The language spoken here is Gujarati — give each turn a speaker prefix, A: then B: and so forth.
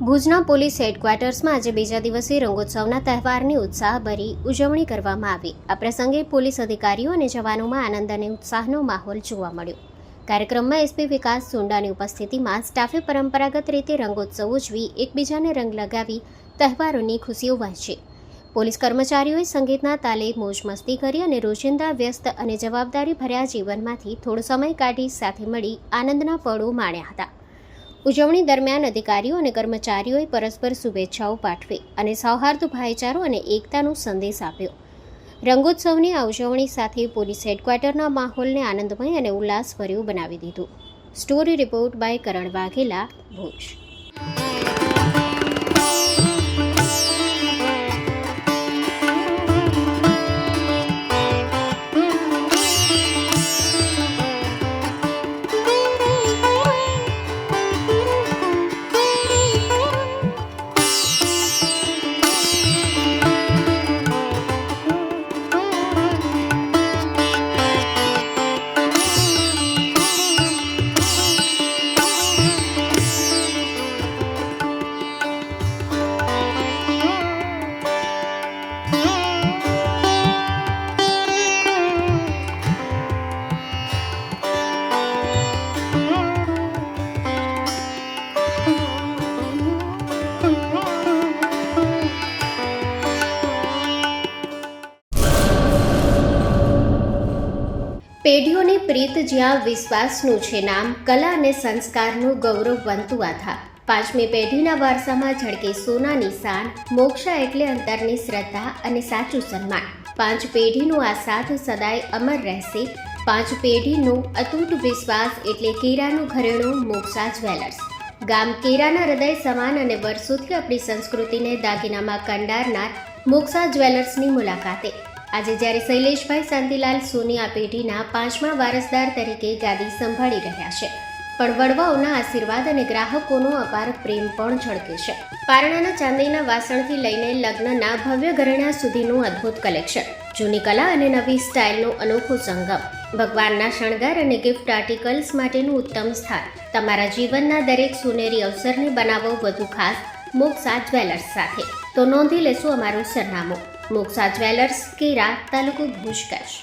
A: ભુજના પોલીસ હેડક્વાર્ટર્સમાં આજે બીજા દિવસે રંગોત્સવના તહેવારની ઉત્સાહભરી ઉજવણી કરવામાં આવી. આ પ્રસંગે પોલીસ અધિકારીઓ અને જવાનોમાં આનંદ અને ઉત્સાહનો માહોલ જોવા મળ્યો. કાર્યક્રમમાં એસપી વિકાસ સુંડાની ઉપસ્થિતિમાં સ્ટાફે પરંપરાગત રીતે રંગોત્સવ ઉજવી એકબીજાને રંગ લગાવી તહેવારોની ખુશીઓ વહેંચી. પોલીસ કર્મચારીઓએ સંગીતના તાલે મોજ મસ્તી કરી અને રોજિંદા વ્યસ્ત અને જવાબદારી ભર્યા જીવનમાંથી થોડો સમય કાઢી સાથે મળી આનંદના પળો માણ્યા હતા. ઉજવણી દરમિયાન અધિકારીઓ અને કર્મચારીઓએ પરસ્પર શુભેચ્છાઓ પાઠવી અને સૌહાર્દ, ભાઈચારો અને એકતાનો સંદેશ આપ્યો. રંગોત્સવની આ ઉજવણી સાથે પોલીસ હેડક્વાર્ટરના માહોલને આનંદમય અને ઉલ્લાસભર્યું બનાવી દીધું. સ્ટોરી રિપોર્ટ બાય કરણ વાઘેલા, ભુજ. પેઢીઓની પ્રીત જ્યાં વિશ્વાસનું છે નામ, કલા અને સંસ્કારનું ગૌરવવંતું આધાર. 5મી પેઢીના વારસામાં ઝળકે સોનાની શાન, મોક્ષા એટલે અંતરની શ્રદ્ધા અને સાચું સન્માન. 5 પેઢીનું આ સાથ સદાય અમર રહેશે. 5 પેઢીનું અતૂટ વિશ્વાસ એટલે કેરાનું ઘરેણું મોક્ષા જ્વેલર્સ. ગામ કેરાના હૃદય સમાન અને વર્ષોથી આપણી સંસ્કૃતિને દાગીનામાં કંડારનાર મોક્ષા જ્વેલર્સની મુલાકાતે આજે જ્યારે શૈલેષભાઈ શાંતિલાલ સોની આ પેઢીના 5મા વારસદાર તરીકે ગાદી સંભાળી રહ્યા છે, પણ વડવાઓના આશીર્વાદ અને ગ્રાહકોનો અપાર પ્રેમ પણ ઝળકે છે. પારણાના ચાંદીના વાસણથી લઈને લગ્નના ભવ્ય ઘરેણા સુધીનું અદ્ભુત કલેક્શન, જૂની કલા અને નવી સ્ટાઇલનો અનોખો સંગમ, ભગવાનના શણગાર અને ગિફ્ટ આર્ટિકલ્સ માટેનું ઉત્તમ સ્થાન. તમારા જીવનના દરેક સોનેરી અવસરને બનાવો વધુ ખાસ મોક્ષા જ્વેલર્સ સાથે. તો નોંધી લેશો અમારું સરનામું: મોક્ષા જ્વેલર્સ, કેરા, તાલુકો ભુજ, કચ્છ.